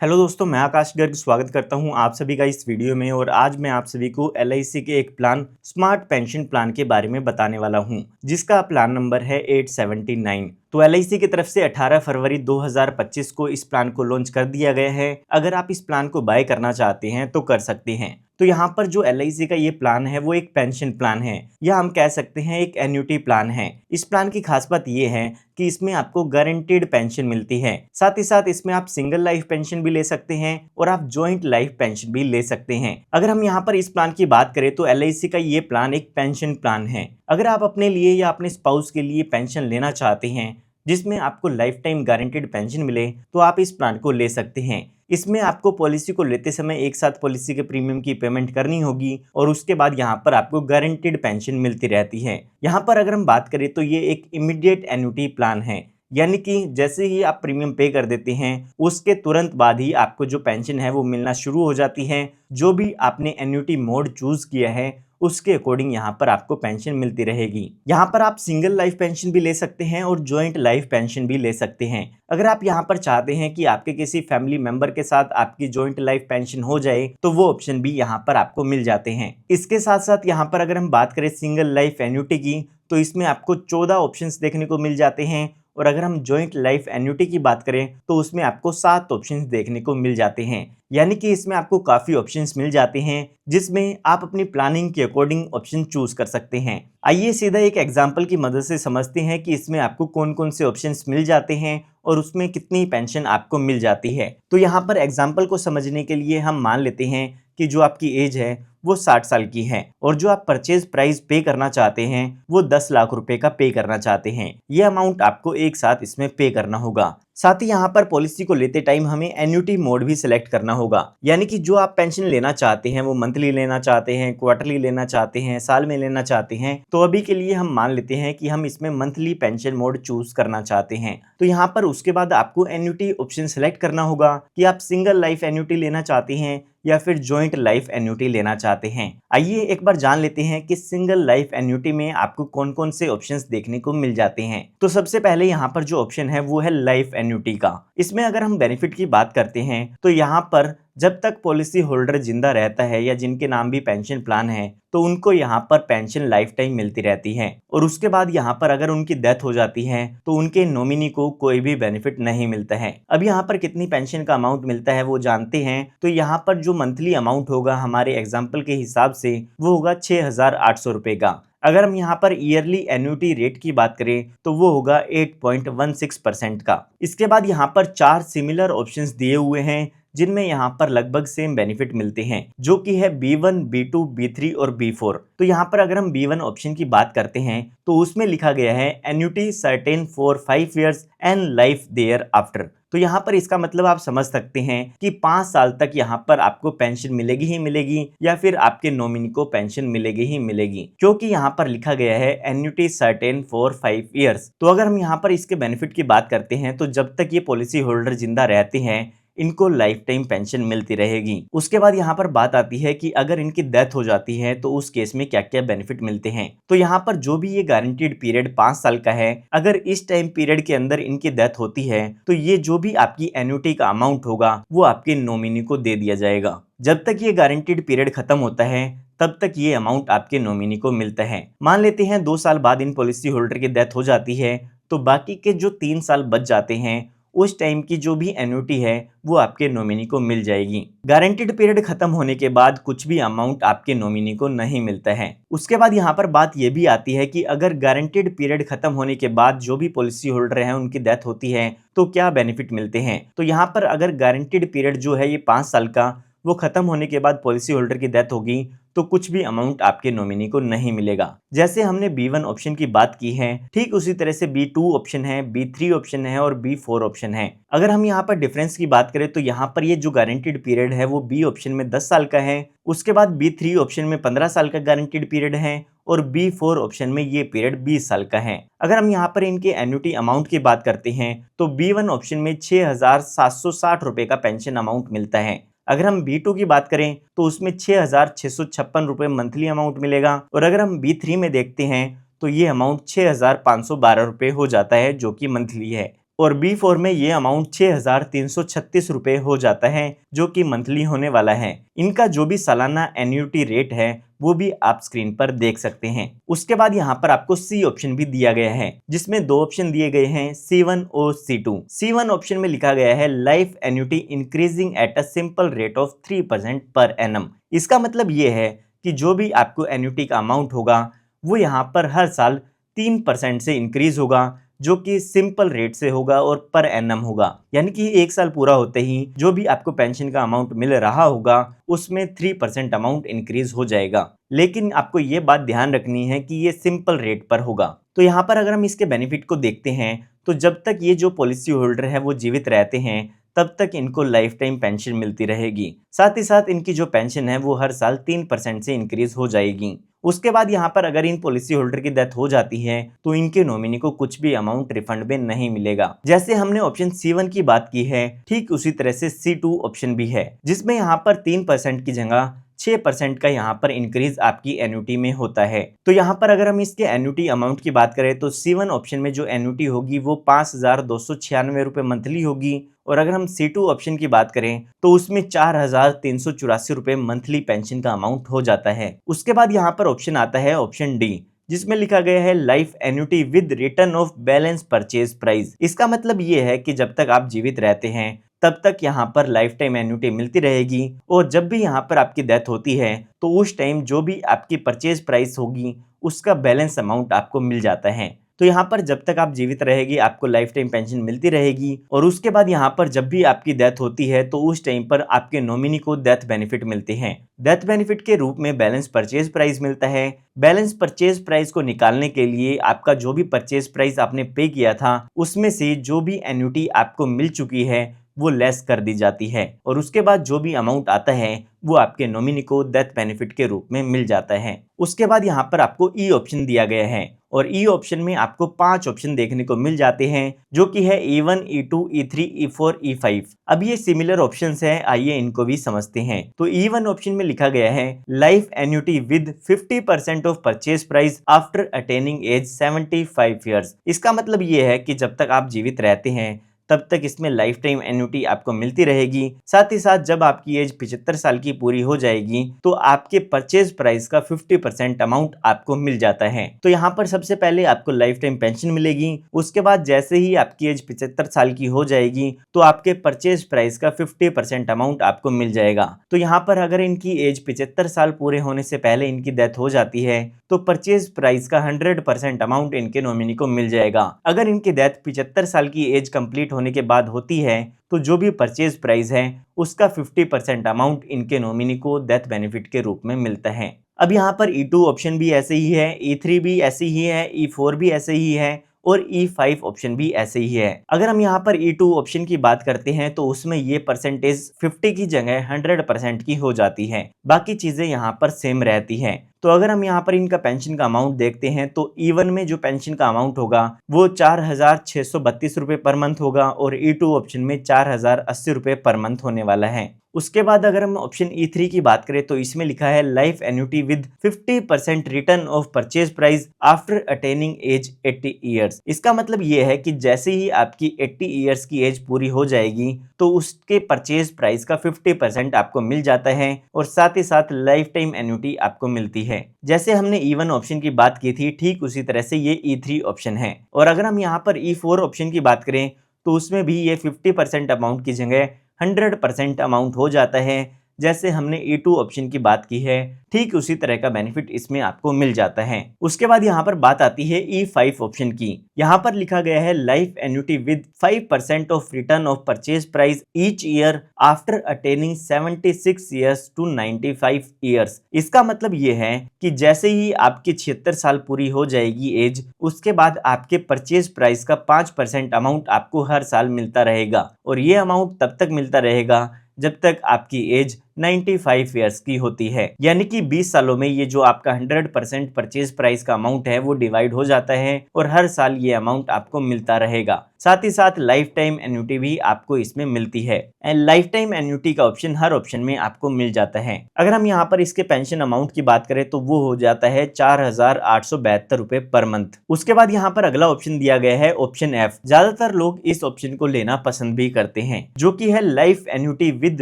Hello दोस्तों, मैं आकाश गर्ग स्वागत करता हूं आप सभी का इस वीडियो में। और आज मैं आप सभी को एलआईसी के एक प्लान स्मार्ट पेंशन प्लान के बारे में बताने वाला हूं, जिसका प्लान नंबर है 879। तो एलआईसी की तरफ से 18 फरवरी 2025 को इस प्लान को लॉन्च कर दिया गया है। अगर आप इस प्लान को बाय करना चाहते हैं तो कर सकते हैं। तो यहाँ पर जो एलआईसी का ये प्लान है वो एक पेंशन प्लान है, या हम कह सकते हैं एक एन्युटी प्लान है। इस प्लान की खास बात ये है कि इसमें आपको गारंटीड पेंशन मिलती है। साथ ही साथ इसमें आप सिंगल लाइफ पेंशन भी ले सकते हैं और आप जॉइंट लाइफ पेंशन भी ले सकते हैं। अगर हम यहाँ पर इस प्लान की बात करें तो एलआईसी का ये प्लान एक पेंशन प्लान है। अगर आप अपने लिए या अपने स्पाउस के लिए पेंशन लेना चाहते हैं जिसमें आपको लाइफ टाइम गारंटीड पेंशन मिले, तो आप इस प्लान को ले सकते हैं। इसमें आपको पॉलिसी को लेते समय एक साथ पॉलिसी के प्रीमियम की पेमेंट करनी होगी और उसके बाद यहाँ पर आपको गारंटीड पेंशन मिलती रहती है। यहाँ पर अगर हम बात करें तो ये एक इमीडिएट एन्युटी प्लान है, यानी कि जैसे ही आप प्रीमियम पे कर देते हैं उसके तुरंत बाद ही आपको जो पेंशन है वो मिलना शुरू हो जाती है। जो भी आपने एन्युटी मोड चूज किया है उसके अकॉर्डिंग यहाँ पर आपको पेंशन मिलती रहेगी। यहाँ पर आप सिंगल लाइफ पेंशन भी ले सकते हैं और जॉइंट लाइफ पेंशन भी ले सकते हैं। अगर आप यहाँ पर चाहते हैं कि आपके किसी फैमिली मेंबर के साथ आपकी जॉइंट लाइफ पेंशन हो जाए तो वो ऑप्शन भी यहाँ पर आपको मिल जाते हैं। इसके साथ साथ यहाँ पर अगर हम बात करें सिंगल लाइफ एन्युटी की, तो इसमें आपको 14 ऑप्शंस देखने को मिल जाते हैं। और अगर हम जॉइंट लाइफ एन्युटी की बात करें तो उसमें आपको 7 ऑप्शंस देखने को मिल जाते हैं। यानी कि इसमें आपको काफ़ी ऑप्शंस मिल जाते हैं जिसमें आप अपनी प्लानिंग के अकॉर्डिंग ऑप्शन चूज कर सकते हैं। आइए सीधा एक एग्जांपल की मदद से समझते हैं कि इसमें आपको कौन कौन से ऑप्शंस मिल जाते हैं और उसमें कितनी पेंशन आपको मिल जाती है। तो यहाँ पर एग्जाम्पल को समझने के लिए हम मान लेते हैं कि जो आपकी एज है वो 60 साल की है और जो आप परचेज प्राइस पे करना चाहते हैं वो 10 लाख रुपए का पे करना चाहते हैं। ये अमाउंट आपको एक साथ इसमें पे करना होगा। साथ ही यहाँ पर पॉलिसी को लेते टाइम हमें एन्युटी मोड भी सिलेक्ट करना होगा, यानी कि जो आप पेंशन लेना चाहते हैं वो मंथली लेना चाहते हैं, क्वार्टरली लेना चाहते हैं, साल में लेना चाहते हैं। तो अभी के लिए हम मान लेते हैं कि हम इसमें मंथली पेंशन मोड चूज करना चाहते हैं। तो यहाँ पर उसके बाद आपको एन्युटी ऑप्शन सिलेक्ट करना होगा कि आप सिंगल लाइफ एन्युटी लेना चाहते हैं या फिर जॉइंट लाइफ एन्युटी लेना चाहते हैं। आइए एक बार जान लेते हैं कि सिंगल लाइफ एन्युटी में आपको कौन कौन से ऑप्शंस देखने को मिल जाते हैं। तो सबसे पहले यहाँ पर जो ऑप्शन है वो है लाइफ एन्युटी का। इसमें अगर हम बेनिफिट की बात करते हैं तो यहाँ पर जब तक पॉलिसी होल्डर जिंदा रहता है या जिनके नाम भी पेंशन प्लान है तो उनको यहाँ पर पेंशन लाइफ टाइम मिलती रहती है। और उसके बाद यहाँ पर अगर उनकी डेथ हो जाती है तो उनके नॉमिनी को कोई भी बेनिफिट नहीं मिलता है। अब यहाँ पर कितनी पेंशन का अमाउंट मिलता है वो जानते हैं। तो यहाँ पर जो मंथली अमाउंट होगा हमारे एग्जाम्पल के हिसाब से वो होगा 6,800 रुपए का। अगर हम यहाँ पर ईयरली एन्युटी रेट की बात करें तो वो होगा 8.16% का। इसके बाद यहाँ पर 4 सिमिलर ऑप्शंस दिए हुए हैं जिनमें यहाँ पर लगभग सेम बेनिफिट मिलते हैं, जो कि है B1, B2, B3 और B4। तो यहाँ पर अगर हम B1 ऑप्शन की बात करते हैं तो उसमें लिखा गया है annuity certain for 5 years and life thereafter. तो यहाँ पर इसका मतलब आप समझ सकते हैं कि 5 साल तक यहाँ पर आपको पेंशन मिलेगी ही मिलेगी या फिर आपके नॉमिनी को पेंशन मिलेगी ही मिलेगी, क्योंकि यहाँ पर लिखा गया है एन्युटी सर्टेन फॉर 5 इयर्स। तो अगर हम यहाँ पर इसके बेनिफिट की बात करते हैं तो जब तक ये पॉलिसी होल्डर जिंदा रहते हैं इनको लाइफ टाइम पेंशन मिलती रहेगी। उसके बाद यहाँ पर बात आती है कि अगर इनकी डेथ हो जाती है तो उस केस में क्या क्या बेनिफिट मिलते हैं। तो यहाँ पर जो भी ये गारंटीड पीरियड 5 साल का है, अगर इस टाइम पीरियड के अंदर इनकी डेथ होती है तो ये जो भी आपकी एन्युटी का अमाउंट होगा वो आपके नॉमिनी को दे दिया जाएगा। जब तक ये गारंटीड पीरियड खत्म होता है तब तक ये अमाउंट आपके नॉमिनी को मिलता है। मान लेते हैं 2 साल बाद इन पॉलिसी होल्डर की डेथ हो जाती है तो बाकी के जो 3 साल बच जाते हैं उस टाइम की जो भी एन्युटी है वो आपके नॉमिनी को मिल जाएगी। गारंटीड पीरियड खत्म होने के बाद कुछ भी अमाउंट आपके नॉमिनी को नहीं मिलता है। उसके बाद यहाँ पर बात ये भी आती है कि अगर गारंटीड पीरियड खत्म होने के बाद जो भी पॉलिसी होल्डर है उनकी डेथ होती है तो क्या बेनिफिट मिलते हैं। तो यहाँ पर अगर गारंटीड पीरियड जो है ये 5 साल का वो खत्म होने के बाद पॉलिसी होल्डर की डेथ होगी तो कुछ भी अमाउंट आपके नॉमिनी को नहीं मिलेगा। जैसे हमने B1 ऑप्शन की बात की है ठीक उसी तरह से B2 ऑप्शन है, B3 ऑप्शन है और B4 ऑप्शन है। अगर हम यहाँ पर डिफरेंस की बात करें तो यहाँ पर ये जो गारंटीड पीरियड है वो B ऑप्शन में 10 साल का है, उसके बाद B3 ऑप्शन में 15 साल का गारंटीड पीरियड है और B4 ऑप्शन में ये पीरियड 20 साल का है। अगर हम यहाँ पर इनके एन्युटी अमाउंट की बात करते हैं तो B1 ऑप्शन में 6,760 रुपए का पेंशन अमाउंट मिलता है। अगर हम B2 की बात करें तो उसमें 6,656 रुपए मंथली अमाउंट मिलेगा और अगर हम B3 में देखते हैं तो ये अमाउंट 6,512 रुपए हो जाता है जो कि मंथली है। और B4 में ये अमाउंट 6,336 रुपए हो जाता है, जो कि मंथली होने वाला है। इनका जो भी सालाना एन्युटी रेट है वो भी आप स्क्रीन पर देख सकते हैं। उसके बाद यहाँ पर आपको सी ऑप्शन भी दिया गया है, जिसमें दो ऑप्शन दिए गए हैं, C1 और C2। C1 ऑप्शन में लिखा गया है life annuity increasing at a simple rate of 3% per annum. इसका मतलब ये है कि जो भी आपको एन्युटी का अमाउंट होगा वो यहाँ पर हर साल 3% से इंक्रीज होगा, जो कि सिंपल रेट से होगा और पर एनम होगा। यानी कि एक साल पूरा होते ही जो भी आपको पेंशन का अमाउंट मिल रहा होगा उसमें 3% अमाउंट इंक्रीज हो जाएगा। लेकिन आपको ये बात ध्यान रखनी है कि ये सिंपल रेट पर होगा। तो यहाँ पर अगर हम इसके बेनिफिट को देखते हैं तो जब तक ये जो पॉलिसी होल्डर है वो जीवित रहते हैं तब तक इनको लाइफ टाइम पेंशन मिलती रहेगी। साथ ही साथ इनकी जो पेंशन है वो हर साल 3% से इंक्रीज हो जाएगी। उसके बाद यहाँ पर अगर इन पॉलिसी होल्डर की डेथ हो जाती है तो इनके नॉमिनी को कुछ भी अमाउंट रिफंड में नहीं मिलेगा। जैसे हमने ऑप्शन C1 की बात की है, ठीक उसी तरह से C2 ऑप्शन भी है, जिसमें यहाँ पर 3% की जगह 6% का यहाँ पर इंक्रीज आपकी एन्युटी में होता है। तो यहाँ पर अगर हम इसके एन्युटी अमाउंट की बात करें तो C1 ऑप्शन में जो एन्युटी होगी वो 5,296 रुपए मंथली होगी, और अगर हम C2 ऑप्शन की बात करें तो उसमें 4,384 रुपए मंथली पेंशन का अमाउंट हो जाता है। उसके बाद यहाँ पर ऑप्शन आता है ऑप्शन डी, जिसमें लिखा गया है life annuity with return of balance purchase price. इसका मतलब ये है कि जब तक आप जीवित रहते हैं तब तक यहाँ पर लाइफ टाइम एन्युटी मिलती रहेगी, और जब भी यहाँ पर आपकी डेथ होती है तो उस टाइम जो भी आपकी परचेज प्राइस होगी उसका बैलेंस अमाउंट आपको मिल जाता है। तो यहाँ पर जब तक आप जीवित रहेगी आपको लाइफ टाइम पेंशन मिलती रहेगी, और उसके बाद यहाँ पर जब भी आपकी डेथ होती है तो उस टाइम पर आपके नॉमिनी को डेथ बेनिफिट मिलते हैं। डेथ बेनिफिट के रूप में बैलेंस परचेज प्राइस मिलता है। बैलेंस परचेज प्राइस को निकालने के लिए आपका जो भी परचेज प्राइस आपने पे किया था उसमें से जो भी एन्युटी आपको मिल चुकी है वो लेस कर दी जाती है, और उसके बाद जो भी अमाउंट आता है वो आपके नॉमिनी को डेथ बेनिफिट के रूप में मिल जाता है। उसके बाद यहाँ पर आपको ई ऑप्शन दिया गया है, और ई ऑप्शन में आपको 5 ऑप्शन देखने को मिल जाते हैं, जो कि है E1, E2, E3, E4, E5। अब ये सिमिलर ऑप्शंस हैं, आइए इनको भी समझते हैं। तो E1 ऑप्शन में लिखा गया है life annuity with 50% of purchase price after attaining age 75 years. इसका मतलब ये है कि जब तक आप जीवित रहते हैं तब तक इसमें लाइफ टाइम एन्युटी आपको मिलती रहेगी। साथ ही साथ जब आपकी एज 75 साल की पूरी हो जाएगी तो आपके परचेज प्राइस का 50% अमाउंट आपको मिल जाता है। तो यहाँ पर सबसे पहले आपको लाइफ टाइम पेंशन मिलेगी, उसके बाद जैसे ही आपकी एज 75 साल की हो जाएगी तो आपके परचेज प्राइस का 50% अमाउंट आपको मिल जाएगा। तो यहाँ पर अगर इनकी एज 75 साल पूरे होने से पहले इनकी डेथ हो जाती है तो परचेज प्राइस का 100% अमाउंट इनके नॉमिनी को मिल जाएगा। अगर इनकी डेथ 75 साल की एज कंप्लीट होने के बाद होती है तो जो भी परचेज प्राइस है उसका 50% अमाउंट इनके नॉमिनी को डेथ बेनिफिट के रूप में मिलता है। अब यहाँ पर E2 ऑप्शन भी ऐसे ही है, E3 भी ऐसे ही है, E4 भी ऐसे ही है, और E5 ऑप्शन भी ऐसे ही है। अगर हम यहाँ पर E2 ऑप्शन की बात करते हैं तो उसमें ये परसेंटेज 50 की जगह 100% की हो जाती है, बाकी चीजें यहाँ पर सेम रहती हैं। तो अगर हम यहाँ पर इनका पेंशन का अमाउंट देखते हैं तो E1 में जो पेंशन का अमाउंट होगा वो 4,632 रुपये पर मंथ होगा, और E2 ऑप्शन में 4,080 रुपये पर मंथ होने वाला है। उसके बाद अगर हम ऑप्शन E3 की बात करें तो इसमें लिखा है life annuity with 50% return of purchase price after attaining age 80 years. इसका मतलब ये है कि जैसे ही आपकी 80 ईयर्स की एज पूरी हो जाएगी तो उसके परचेज प्राइस का 50% आपको मिल जाता है, और साथ ही साथ लाइफ टाइम एन्युटी आपको मिलती है। जैसे हमने E1 ऑप्शन की बात की थी ठीक उसी तरह से ये E3 ऑप्शन है। और अगर हम यहाँ पर E4 ऑप्शन की बात करें तो उसमें भी ये 50% अमाउंट की जगह 100% अमाउंट हो जाता है। जैसे हमने E2 ऑप्शन की बात की है ठीक उसी तरह का बेनिफिट इसमें आपको मिल जाता है। उसके बाद यहाँ पर बात आती है E5 ऑप्शन की। यहाँ पर लिखा गया है life annuity with 5% of return of purchase price each year after attaining 76 years to 95 years. इसका मतलब ये है कि जैसे ही आपकी 76 साल पूरी हो जाएगी एज, उसके बाद आपके परचेज प्राइस का 5% अमाउंट आपको हर साल मिलता रहेगा, और ये अमाउंट तब तक मिलता रहेगा जब तक आपकी एज 95 ईयर्स की होती है। यानी कि 20 सालों में ये जो आपका 100% परचेज प्राइस का अमाउंट है वो डिवाइड हो जाता है और हर साल ये अमाउंट आपको मिलता रहेगा। साथ ही साथ लाइफ टाइम एन्युटी भी आपको इसमें मिलती है। लाइफ टाइम एन्युटी का ऑप्शन हर ऑप्शन में आपको मिल जाता है। अगर हम यहाँ पर इसके पेंशन अमाउंट की बात करें तो वो हो जाता है 4,872 रुपए पर मंथ। उसके बाद यहाँ पर अगला ऑप्शन दिया गया है ऑप्शन एफ। ज्यादातर लोग इस ऑप्शन को लेना पसंद भी करते हैं, जो कि है life annuity with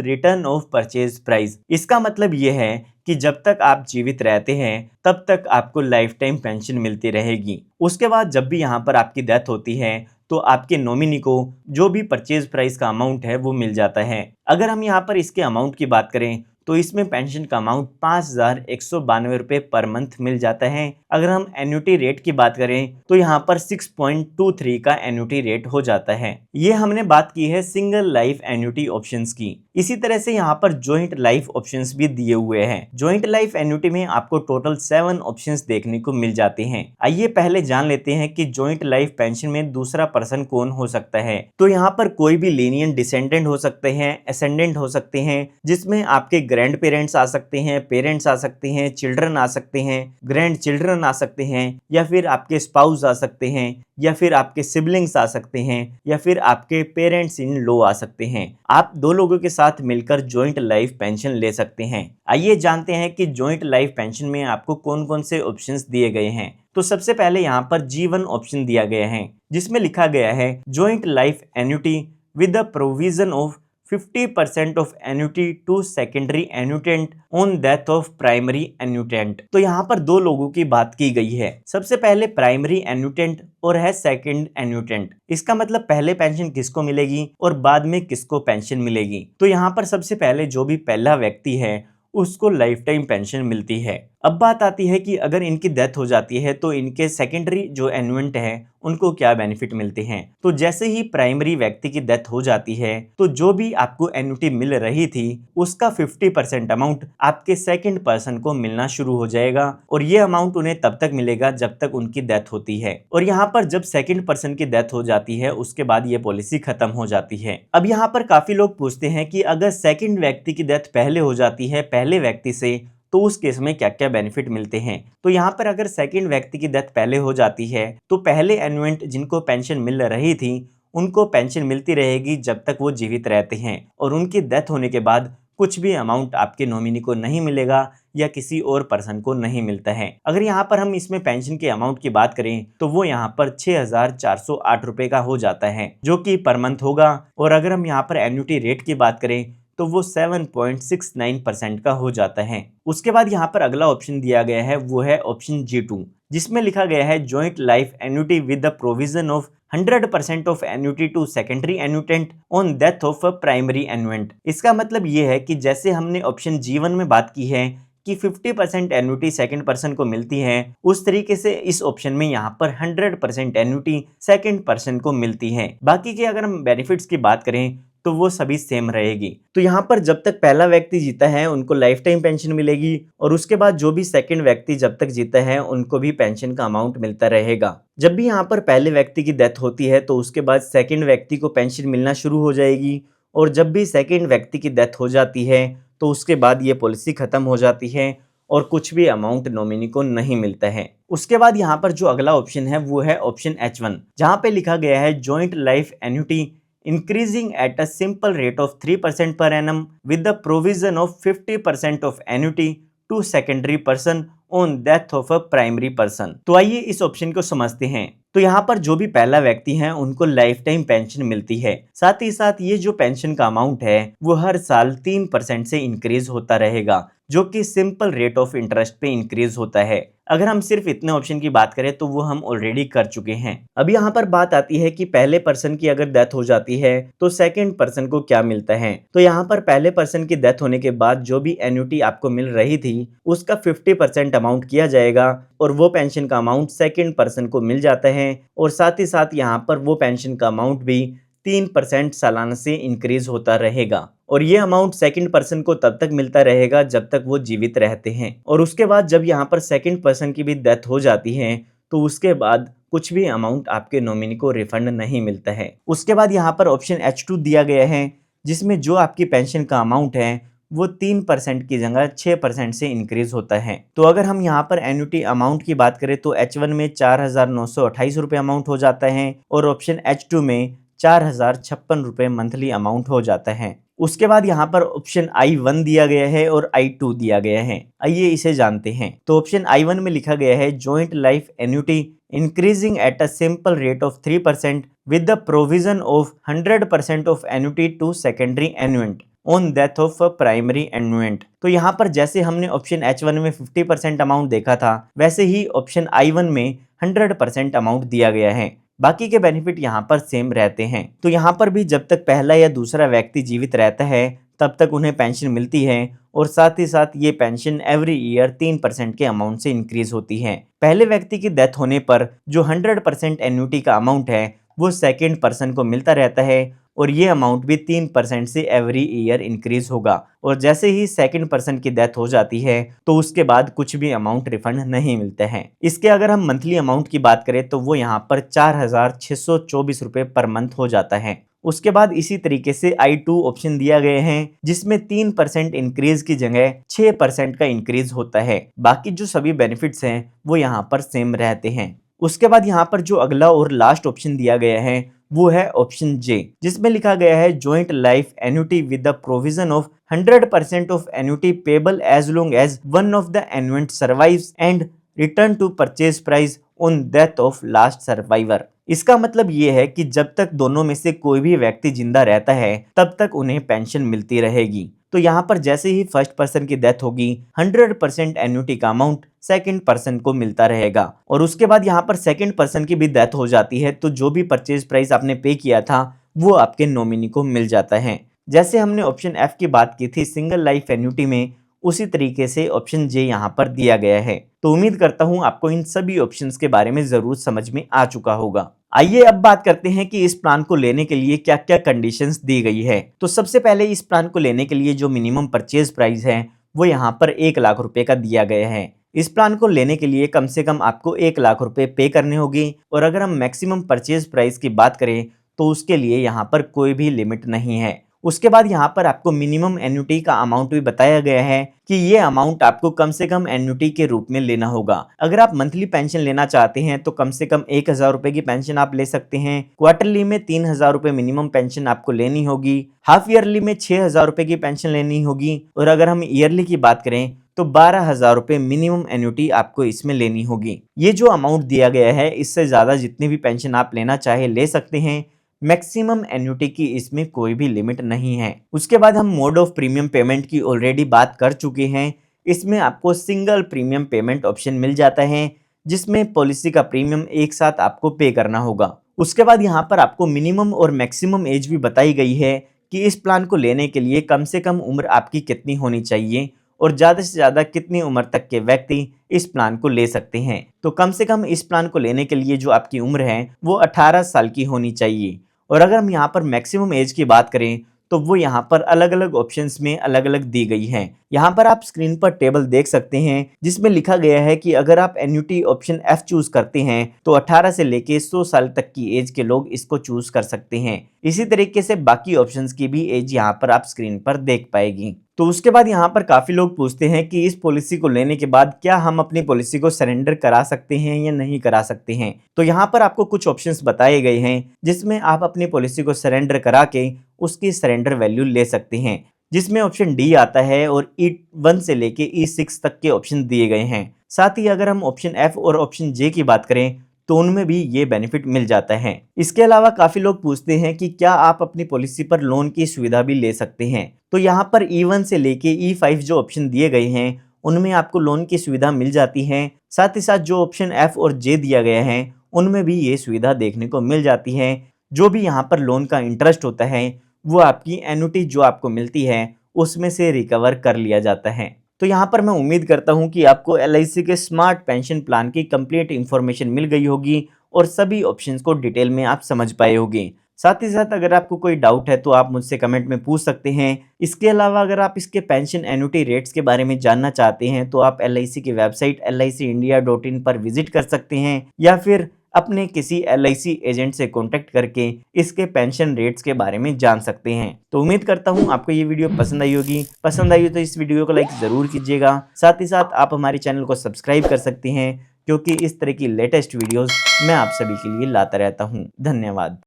return of purchase price. इसका मतलब ये है कि जब तक आप जीवित रहते हैं तब तक आपको लाइफ टाइम पेंशन मिलती रहेगी। उसके बाद जब भी यहाँ पर आपकी डेथ होती है तो आपके नॉमिनी को जो भी परचेज प्राइस का अमाउंट है वो मिल जाता है। अगर हम यहाँ पर इसके अमाउंट की बात करें तो इसमें पेंशन का अमाउंट 5,192 रुपए पर मंथ मिल जाता है। अगर हम एन्युटी रेट की बात करें तो यहाँ पर 6.23 का एन्युटी रेट हो जाता है। ये हमने बात की है सिंगल लाइफ एन्युटी ऑप्शंस की। इसी तरह से यहाँ पर जॉइंट लाइफ ऑप्शंस भी दिए हुए हैं। जॉइंट लाइफ एन्युटी में आपको टोटल 7 ऑप्शंस देखने को मिल जाते हैं। आइए पहले जान लेते हैं कि जॉइंट लाइफ पेंशन में दूसरा पर्सन कौन हो सकता है। तो यहाँ पर कोई भी लीनियंट डिसेंडेंट हो सकते हैं, असेंडेंट हो सकते हैं, जिसमें आपके ग्रैंड पेरेंट्स आ सकते हैं, पेरेंट्स आ सकते हैं, चिल्ड्रन आ सकते हैं, ग्रैंड चिल्ड्रन आ सकते हैं, या फिर आपके स्पाउस आ सकते हैं, या फिर आपके सिबलिंग्स आ सकते हैं, या फिर आपके पेरेंट्स इन लॉ आ सकते हैं। आप दो लोगों के साथ मिलकर जॉइंट लाइफ पेंशन ले सकते हैं। आइए जानते हैं कि जॉइंट लाइफ पेंशन में आपको कौन कौन से ऑप्शंस दिए गए हैं। तो सबसे पहले यहाँ पर G1 ऑप्शन दिया गया है, जिसमें लिखा गया है joint life annuity with the provision of 50% of annuity to secondary annuitant on death of primary annuitant. तो यहाँ पर दो लोगों की बात की गई है। सबसे पहले प्राइमरी एन्युटेंट और है सेकंड एन्युटेंट। इसका मतलब पहले पेंशन किसको मिलेगी और बाद में किसको पेंशन मिलेगी। तो यहाँ पर सबसे पहले जो भी पहला व्यक्ति है उसको लाइफ टाइम पेंशन मिलती है। अब बात आती है कि अगर इनकी डेथ हो जाती है तो इनके सेकेंडरी जो एन्युएंट है उनको क्या बेनिफिट मिलते हैं। तो जैसे ही प्राइमरी व्यक्ति की डेथ हो जाती है तो जो भी आपको एन्युटी मिल रही थी उसका 50% अमाउंट आपके सेकंड पर्सन को मिलना शुरू हो जाएगा, और ये अमाउंट उन्हें तब तक मिलेगा जब तक उनकी डेथ होती है। और यहाँ पर जब सेकंड पर्सन की डेथ हो जाती है उसके बाद ये पॉलिसी खत्म हो जाती है। अब यहाँ पर काफी लोग पूछते हैं कि अगर सेकंड व्यक्ति की डेथ पहले हो जाती है पहले व्यक्ति से तो उस केस में क्या क्या बेनिफिट मिलते हैं। तो यहाँ पर अगर सेकंड व्यक्ति की डेथ पहले हो जाती है तो पहले एन्युएंट जिनको पेंशन मिल रही थी उनको पेंशन मिलती रहेगी जब तक वो जीवित रहते हैं, और उनकी डेथ होने के बाद कुछ भी अमाउंट आपके नॉमिनी को नहीं मिलेगा या किसी और पर्सन को नहीं मिलता है। अगर यहाँ पर हम इसमें पेंशन के अमाउंट की बात करें तो वो यहाँ पर 6,408 रुपए का हो जाता है, जो कि पर मंथ होगा। और अगर हम यहाँ पर एन्युटी रेट की बात करें तो वो 7.69% का हो जाता है। उसके बाद यहाँ पर अगला ऑप्शन दिया गया है वो है ऑप्शन G2, जिसमें लिखा गया है joint life annuity with the provision of 100% of annuity to secondary annuitant on death of a primary annuitant. इसका मतलब ये है कि जैसे हमने ऑप्शन G1 में बात की है कि 50% एन्युटी सेकंड पर्सन को मिलती है, उस तरीके से इस ऑप्शन में यहाँ पर 100% एन्युटी सेकंड पर्सन को मिलती है। बाकी के अगर हम बेनिफिट्स की बात करें तो वो सभी सेम रहेगी। तो यहाँ पर जब तक पहला व्यक्ति जीता है उनको लाइफ टाइम पेंशन मिलेगी, और उसके बाद जो भी सेकंड व्यक्ति जब तक जीता है उनको भी पेंशन का अमाउंट मिलता रहेगा। जब भी यहाँ पर पहले व्यक्ति की डेथ होती है तो उसके बाद सेकंड व्यक्ति को पेंशन मिलना शुरू हो जाएगी, और जब भी सेकंड व्यक्ति की डेथ हो जाती है तो उसके बाद ये पॉलिसी खत्म हो जाती है और कुछ भी अमाउंट नॉमिनी को नहीं मिलता है। उसके बाद यहाँ पर जो अगला ऑप्शन है वो है ऑप्शन H1, जहाँ पे लिखा गया है joint life annuity increasing at a simple rate of 3% per annum with the provision of 50% of annuity to secondary person on death of a primary person। तो आइए इस ऑप्शन को समझते हैं। तो यहाँ पर जो भी पहला व्यक्ति है उनको लाइफ टाइम पेंशन मिलती है। साथ ही साथ ये जो पेंशन का अमाउंट है वो हर साल 3% से इंक्रीज होता रहेगा, जो कि सिंपल रेट ऑफ इंटरेस्ट पे इंक्रीज होता है। अगर हम सिर्फ इतने ऑप्शन की बात करें तो वो हम ऑलरेडी कर चुके हैं। अब यहाँ पर बात आती है कि पहले पर्सन की अगर डेथ हो जाती है तो सेकंड पर्सन को क्या मिलता है। तो यहाँ पर पहले पर्सन की डेथ होने के बाद जो भी एन्युटी आपको मिल रही थी उसका 50% अमाउंट किया जाएगा, और वो पेंशन का अमाउंट सेकंड पर्सन को मिल जाता है। और साथ ही साथ यहाँ पर वो पेंशन का अमाउंट भी 3% सालाना से इंक्रीज होता रहेगा, और ये अमाउंट सेकंड पर्सन को तब तक मिलता रहेगा जब तक वो जीवित रहते हैं। और उसके बाद जब यहाँ पर सेकंड पर्सन की भी डेथ हो जाती है तो उसके बाद कुछ भी अमाउंट आपके नॉमिनी को रिफंड नहीं मिलता है। उसके बाद यहाँ पर ऑप्शन H2 दिया गया है, जिसमें जो आपकी पेंशन का अमाउंट है वो 3% की जगह 6% से इंक्रीज होता है। तो अगर हम यहाँ पर एन्युटी अमाउंट की बात करें तो H1 में 4,928 रुपये अमाउंट हो जाता है और ऑप्शन H2 में 4,056 रुपये मंथली अमाउंट हो जाता है। उसके बाद यहाँ पर ऑप्शन I1 दिया गया है और I2 दिया गया है। आइए इसे जानते हैं। तो ऑप्शन I1 में लिखा गया है joint life annuity increasing at a simple rate of 3% with the provision of 100% of annuity to secondary annuitant on death of primary annuitant. तो यहाँ पर जैसे हमने ऑप्शन H1 में 50% अमाउंट देखा था, वैसे ही ऑप्शन I1 में 100% अमाउंट दिया गया है। बाकी के बेनिफिट यहाँ पर सेम रहते हैं। तो यहाँ पर भी जब तक पहला या दूसरा व्यक्ति जीवित रहता है तब तक उन्हें पेंशन मिलती है और साथ ही साथ ये पेंशन एवरी ईयर 3% के अमाउंट से इंक्रीज होती है। पहले व्यक्ति की डेथ होने पर जो 100% एन्युटी का अमाउंट है वो सेकेंड पर्सन को मिलता रहता है और ये अमाउंट भी 3% से एवरी ईयर इंक्रीज होगा। और जैसे ही सेकंड पर्सन की डेथ हो जाती है तो उसके बाद कुछ भी अमाउंट रिफंड नहीं मिलता है। इसके अगर हम मंथली अमाउंट की बात करें तो वो यहाँ पर 4,624 रुपये पर मंथ हो जाता है। उसके बाद इसी तरीके से I2 ऑप्शन दिया गया है जिसमें 3% इंक्रीज की जगह 6% का इंक्रीज होता है। बाकी जो सभी बेनिफिट्स हैं वो यहाँ पर सेम रहते हैं। उसके बाद यहाँ पर जो अगला और लास्ट ऑप्शन दिया गया है वो है ऑप्शन J, जिसमें लिखा गया है joint life annuity with the provision of 100% of annuity payable as long as one of the annuitant survives and return to purchase price on death of last survivor. इसका मतलब ये है कि जब तक दोनों में से कोई भी व्यक्ति जिंदा रहता है तब तक उन्हें पेंशन मिलती रहेगी। तो यहाँ पर जैसे ही फर्स्ट पर्सन की डेथ होगी 100% एन्युटी का अमाउंट सेकंड पर्सन को मिलता रहेगा और उसके बाद यहाँ पर सेकंड पर्सन की भी डेथ हो जाती है तो जो भी परचेज प्राइस आपने पे किया था वो आपके नॉमिनी को मिल जाता है। जैसे हमने ऑप्शन F की बात की थी सिंगल लाइफ एन्युटी में, उसी तरीके से ऑप्शन J यहाँ पर दिया गया है। तो उम्मीद करता हूँ आपको इन सभी ऑप्शंस के बारे में जरूर समझ में आ चुका होगा। आइए अब बात करते हैं कि इस प्लान को लेने के लिए क्या क्या कंडीशंस दी गई है। तो सबसे पहले इस प्लान को लेने के लिए जो मिनिमम परचेज प्राइस है वो यहाँ पर 1 लाख रुपए का दिया गया है। इस प्लान को लेने के लिए कम से कम आपको 1 लाख रुपए पे करने होगी और अगर हम मैक्सिमम परचेज प्राइस की बात करें तो उसके लिए यहाँ पर कोई भी लिमिट नहीं है। उसके बाद यहाँ पर आपको मिनिमम एन्युटी का अमाउंट भी बताया गया है कि ये अमाउंट आपको कम से कम एन्युटी के रूप में लेना होगा। अगर आप मंथली पेंशन लेना चाहते हैं तो कम से कम 1,000 रुपए की पेंशन आप ले सकते हैं। क्वार्टरली में 3,000 रुपए मिनिमम पेंशन आपको लेनी होगी। हाफ ईयरली में 6,000 रुपए की पेंशन लेनी होगी और अगर हम ईयरली की बात करें तो 12,000 रुपए मिनिमम एन्युटी आपको इसमें लेनी होगी। ये जो अमाउंट दिया गया है इससे ज्यादा जितनी भी पेंशन आप लेना चाहे ले सकते हैं। मैक्सिमम एन्युटी की इसमें कोई भी लिमिट नहीं है। उसके बाद हम मोड ऑफ प्रीमियम पेमेंट की ऑलरेडी बात कर चुके हैं। इसमें आपको सिंगल प्रीमियम पेमेंट ऑप्शन मिल जाता है जिसमें पॉलिसी का प्रीमियम एक साथ आपको पे करना होगा। उसके बाद यहाँ पर आपको मिनिमम और मैक्सिमम एज भी बताई गई है कि इस प्लान को लेने के लिए कम से कम उम्र आपकी कितनी होनी चाहिए और ज़्यादा से ज़्यादा कितनी उम्र तक के व्यक्ति इस प्लान को ले सकते हैं। तो कम से कम इस प्लान को लेने के लिए जो आपकी उम्र है वो 18 साल की होनी चाहिए। और अगर हम यहाँ पर मैक्सिमम एज की बात करें तो वो यहाँ पर अलग अलग ऑप्शंस में अलग अलग दी गई है। यहाँ पर आप स्क्रीन पर टेबल देख सकते हैं जिसमें लिखा गया है कि अगर आप एन्युटी ऑप्शन F चूज करते हैं तो 18 से लेके 100 साल तक की एज के लोग इसको चूज कर सकते हैं। इसी तरीके से बाकी ऑप्शंस की भी एज यहाँ पर आप स्क्रीन पर देख पाएगी। तो उसके बाद यहाँ पर काफी लोग पूछते हैं कि इस पॉलिसी को लेने के बाद क्या हम अपनी पॉलिसी को सरेंडर करा सकते हैं या नहीं करा सकते हैं। तो यहाँ पर आपको कुछ ऑप्शंस बताए गए हैं जिसमें आप अपनी पॉलिसी को सरेंडर करा के उसकी सरेंडर वैल्यू ले सकते हैं, जिसमें ऑप्शन डी आता है और E1 से लेके E6 तक के ऑप्शन दिए गए हैं। साथ ही अगर हम ऑप्शन F और ऑप्शन J की बात करें तो उनमें भी ये बेनिफिट मिल जाता है। इसके अलावा काफी लोग पूछते हैं कि क्या आप अपनी पॉलिसी पर लोन की सुविधा भी ले सकते हैं। तो यहाँ पर E1 से लेके E5 जो ऑप्शन दिए गए हैं उनमें आपको लोन की सुविधा मिल जाती है। साथ ही साथ जो ऑप्शन F और J दिया गया है उनमें भी ये सुविधा देखने को मिल जाती है। जो भी यहाँ पर लोन का इंटरेस्ट होता है वो आपकी एन्युटी जो आपको मिलती है उसमें से रिकवर कर लिया जाता है। तो यहाँ पर मैं उम्मीद करता हूँ कि आपको LIC के स्मार्ट पेंशन प्लान की कंप्लीट इन्फॉर्मेशन मिल गई होगी और सभी ऑप्शंस को डिटेल में आप समझ पाए होंगे। साथ ही साथ अगर आपको कोई डाउट है तो आप मुझसे कमेंट में पूछ सकते हैं। इसके अलावा अगर आप इसके पेंशन एन्युटी रेट्स के बारे में जानना चाहते हैं तो आप LIC की वेबसाइट licindia.in पर विजिट कर सकते हैं या फिर अपने किसी LIC एजेंट से कॉन्टेक्ट करके इसके पेंशन रेट्स के बारे में जान सकते हैं। तो उम्मीद करता हूँ आपको ये वीडियो पसंद आई होगी। पसंद आई हो तो इस वीडियो को लाइक ज़रूर कीजिएगा। साथ ही साथ आप हमारे चैनल को सब्सक्राइब कर सकते हैं, क्योंकि इस तरह की लेटेस्ट वीडियोस मैं आप सभी के लिए लाता रहता हूँ। धन्यवाद।